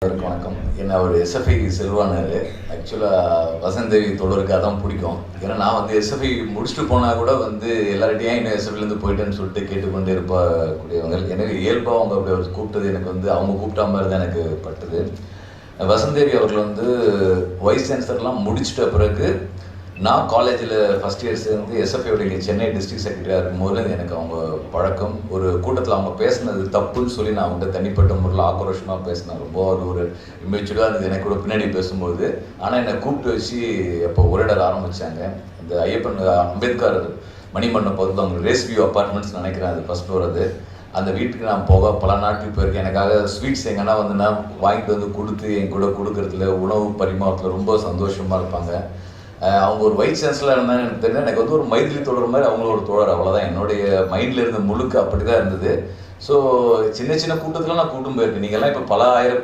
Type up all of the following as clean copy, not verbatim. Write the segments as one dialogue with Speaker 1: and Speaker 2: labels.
Speaker 1: வணக்கம். என்ன ஒரு எஸ்எஃப்ஐ செல்வானாரு. ஆக்சுவலாக வசந்தேவி தொடருக்காக தான் பிடிக்கும். ஏன்னா நான் வந்து எஸ்எஃப்ஐ முடிச்சுட்டு போனால் கூட வந்து எல்லார்ட்டையும் இன்னும் எஸ்எஃப்ஐலேருந்து போயிட்டேன்னு சொல்லிட்டு கேட்டுக்கொண்டே இருக்கக்கூடியவங்க. எனவே இயல்பாக அவங்க அப்படி அவர் கூப்பிட்டது எனக்கு வந்து அவங்க கூப்பிட்ட மாதிரி தான் எனக்கு பட்டுது. வசந்தேவி அவர்கள் வந்து வைஸ் சான்சலர்லாம் முடிச்சிட்ட பிறகு நான் காலேஜில் ஃபஸ்ட் இயர் சேர்ந்து எஸ்எஃப்ஐயோடைய சென்னை டிஸ்ட்ரிக்ட் செக்ரட்டரியாக இருக்கும்போது எனக்கு அவங்க பழக்கம். ஒரு கூட்டத்தில் அவங்க பேசினது தப்புன்னு சொல்லி நான் அவங்கள்ட்ட தனிப்பட்ட முறையில் ஆக்ரோஷமாக பேசினேன். ரொம்ப ஒரு இமேச்சுடாக இருந்தது எனக்கு கூட பின்னாடி பேசும்போது. ஆனால் என்னை கூப்பிட்டு வச்சு அப்போ உரையாட ஆரம்பித்தாங்க. இந்த ஐயப்பன் அம்பேத்கர் மணிமண்டபம் பகுதியில் அவங்க ரேஸ் வியூ அப்பார்ட்மெண்ட்ஸ் நினைக்கிறேன், அது ஃபஸ்ட் ஃப்ளோர். அது அந்த வீட்டுக்கு நான் போக பல நாட்கள் போயிருக்கேன். எனக்காக ஸ்வீட்ஸ் எங்கன்னா வந்து நான் வாங்கிட்டு வந்து கொடுத்து என் கூட கொடுக்கறதுல உணவு பரிமாறத்தில் ரொம்ப சந்தோஷமாக இருப்பாங்க. அவங்க ஒரு வைஸ் சான்சலராக இருந்தாங்கன்னு எனக்கு தெரியல. எனக்கு வந்து ஒரு மைதிலி தோழர் மாதிரி அவங்களோட தோழர், அவ்வளோதான். என்னுடைய மைண்டில் இருந்த முழுக்க அப்படி தான் இருந்தது. ஸோ சின்ன சின்ன கூட்டத்தில் நான் கூட்டம் போயிருக்கேன். நீங்கள்லாம் இப்போ பல ஆயிரம்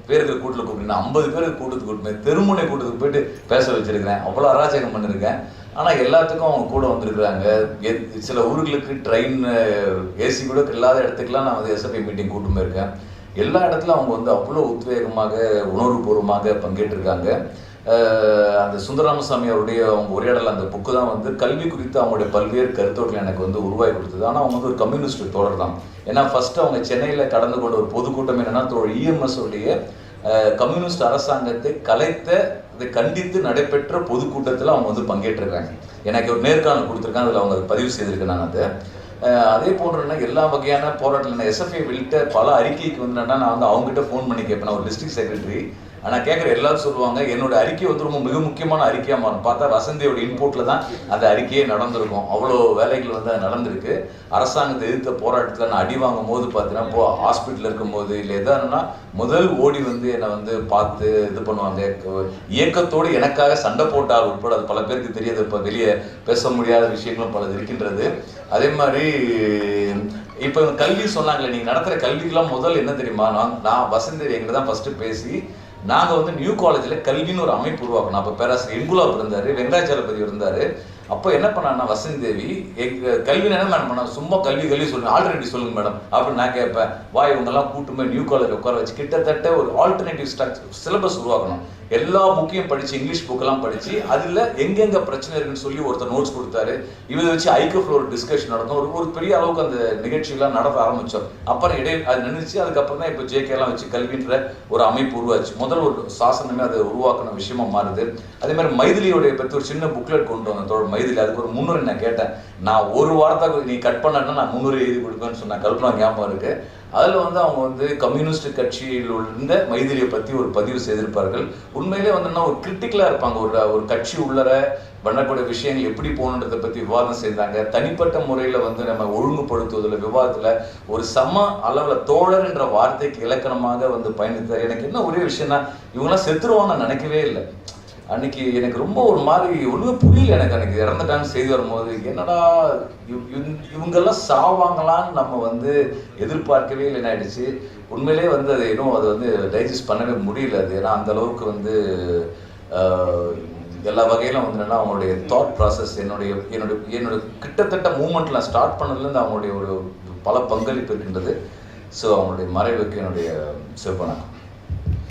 Speaker 1: பேருக்கு கூட்டத்தில் கூப்பிட்டீங்கன்னா 50 பேருக்கு கூட்டத்துக்கு கூப்பிட்டு தெருமுனை கூட்டத்துக்கு போயிட்டு பேச வச்சுருக்கிறேன். அவ்வளோ அராஜகம் பண்ணியிருக்கேன். ஆனால் எல்லாத்துக்கும் அவங்க கூட வந்திருக்கிறாங்க. சில ஊர்களுக்கு ட்ரெயின் ஏசி கூட இல்லாத இடத்துக்குலாம் நான் வந்து எஸ்எஃப்ஐ மீட்டிங் கூட்டம் போயிருக்கேன். எல்லா இடத்துலையும் அவங்க வந்து அவ்வளோ உத்வேகமாக உணர்வுபூர்வமாக பங்கேற்றிருக்காங்க. அந்த சுந்தரராமசாமி அவருடைய அவங்க உரையாடல் அந்த புக்கு தான் வந்து கல்வி குறித்து அவங்களுடைய பல்வேறு கருத்தோட்கள் எனக்கு வந்து உருவாக்கி கொடுத்தது. ஆனால் அவங்க வந்து ஒரு கம்யூனிஸ்ட் தோழர் தான். ஏன்னா ஃபஸ்ட்டு அவங்க சென்னையில் கடந்து கொண்ட ஒரு பொதுக்கூட்டம் என்னென்னா இஎம்எஸ் உடைய கம்யூனிஸ்ட் அரசாங்கத்தை கலைத்த இதை கண்டித்து நடைபெற்ற பொதுக்கூட்டத்தில் அவங்க வந்து பங்கேற்றிருக்காங்க. எனக்கு ஒரு நேர்காணல் கொடுத்துருக்காங்க, அதில் அவங்க பதிவு செய்திருக்கேன் நான் அதை. அதே போன்றனா எல்லா வகையான போராட்டத்தில் எஸ்எஃப்ஐ வெளியிட்ட பல அறிக்கைக்கு வந்து நான் வந்து அவங்ககிட்ட ஃபோன் பண்ணி கேட்பேன். நான் ஒரு டிஸ்ட்ரிக்ட் செக்ரட்டரி. ஆனால் கேட்குற எல்லாரும் சொல்லுவாங்க என்னோட அறிக்கை வந்து ரொம்ப மிக முக்கியமான அறிக்கையாக மாறும். பார்த்தா வசந்தியோட இன்புட்டில் தான் அந்த அறிக்கையே நடந்திருக்கும். அவ்வளோ வேலைகள் வந்து அது நடந்திருக்கு. அரசாங்கத்தை எதிர்த்த போராட்டத்தில் நான் அடி வாங்கும் போது பார்த்தீங்கன்னா இப்போ ஹாஸ்பிட்டலில் இருக்கும்போது இல்லை எதானா முதல் ஓடி வந்து என்னை வந்து பார்த்து இது பண்ணுவாங்க. இயக்கத்தோடு எனக்காக சண்டை போட்டால் உட்பட அது பல பேருக்கு தெரியாது. இப்போ வெளியே பேச முடியாத விஷயங்களும் பலது இருக்கின்றது. அதே மாதிரி இப்போ கல்வி சொன்னாங்களே, நீங்கள் நடத்துகிற கல்விக்கெல்லாம் முதல் என்ன தெரியுமா, நான் வசந்தேவி எங்களை தான் ஃபஸ்ட்டு பேசி நாங்கள் வந்து நியூ காலேஜில் கல்வின்னு ஒரு அமைப்பு உருவாக்கணும். அப்போ பேராசிரியர் எங்குலாப் இருந்தார், வெங்கடாச்சலபதி இருந்தார். அப்போ என்ன பண்ணான்னா வசந்தேவி கல்வின்னு என்ன மேடம் பண்ணா, சும்மா கல்வி சொல்லுங்கள், ஆல்டர்னேட்டிவ் சொல்லுங்கள் மேடம் அப்படின்னு நான் கேட்பேன். இவங்கெல்லாம் கூட்டு போய் நியூ காலேஜ் உட்கார வச்சு கிட்டத்தட்ட ஒரு ஆல்டர்னேட்டிவ் ஸ்ட்ரக்சர் சிலபஸ் உருவாக்கணும். எல்லா புக்கையும் படித்து இங்கிலீஷ் புக்கெல்லாம் படித்து அதில் எங்கெங்கே பிரச்சனை இருக்குன்னு சொல்லி ஒருத்தர் நோட்ஸ் கொடுத்தாரு. இதை வச்சு ஐக்கிய ஒரு டிஸ்கஷன் நடக்கும். ஒரு பெரிய அளவுக்கு அந்த நிகழ்ச்சிகள்லாம் நடத்த ஆரம்பித்தோம். அப்புறம் இடையே அது நினைச்சு அதுக்கப்புறம் தான் இப்போ ஜேகேலாம் வச்சு கல்வின்ற ஒரு அமைப்பு உருவாச்சு. முதல் ஒரு சாசனமே அதை உருவாக்கின விஷயமா மாறுது. அதே மாதிரி மைதிலியோடைய பற்றி ஒரு சின்ன புக்லெட் கொண்டு வந்த தோழர் மைதிலி, அதுக்கு ஒரு முன்னுரை நான் கேட்டேன். நான் ஒரு வாரத்தை நீ கட் பண்ணா நான் முன்னுரை எழுதி கொடுப்பேன்னு சொன்னேன். கல்பனா ஞாபகம் இருக்கு. அதில் வந்து அவங்க வந்து கம்யூனிஸ்ட் கட்சியில் உள்ள மைதிலியை பற்றி ஒரு பதிவு செய்திருப்பார்கள். உண்மையிலே வந்து ஒரு கிரிட்டிக்கலாக இருப்பாங்க. ஒரு கட்சி உள்ளர பண்ணக்கூடிய விஷயங்கள் எப்படி போகணுன்றதை பற்றி விவாதம் செய்தாங்க. தனிப்பட்ட முறையில் வந்து நம்ம ஒழுங்குபடுத்துவதில் விவாதத்தில் ஒரு சம அளவில் தோழர் என்ற வார்த்தைக்கு இலக்கணமாக வந்து பயணித்தார். எனக்கு என்ன ஒரே விஷயம்னா இவங்களாம் செத்துருவான்னு நினைக்கவே இல்லை. அன்னைக்கு எனக்கு ரொம்ப ஒரு மாதிரி ஒன்றுமே புரியல. எனக்கு அன்னைக்கு இறந்துட்டாங்க செய்தி வரும்போது என்னடா இவங்கெல்லாம் சாவாங்களான்னு நம்ம வந்து எதிர்பார்க்கவே இல்லைன்னு ஆயிடுச்சு. உண்மையிலே வந்து அது இன்னும் அதை வந்து டைஜஸ்ட் பண்ணவே முடியல. அது ஏன்னா அந்த அளவுக்கு வந்து எல்லா வகையிலும் வந்து என்னன்னா அவங்களுடைய தாட் ப்ராசஸ் என்னோட கிட்டத்தட்ட மூமெண்ட்லாம் ஸ்டார்ட் பண்ணதுலேருந்து அவங்களுடைய ஒரு பல பங்களிப்பு இருக்கின்றது. ஸோ அவங்களுடைய மறைவுக்கு என்னுடைய சிறப்பான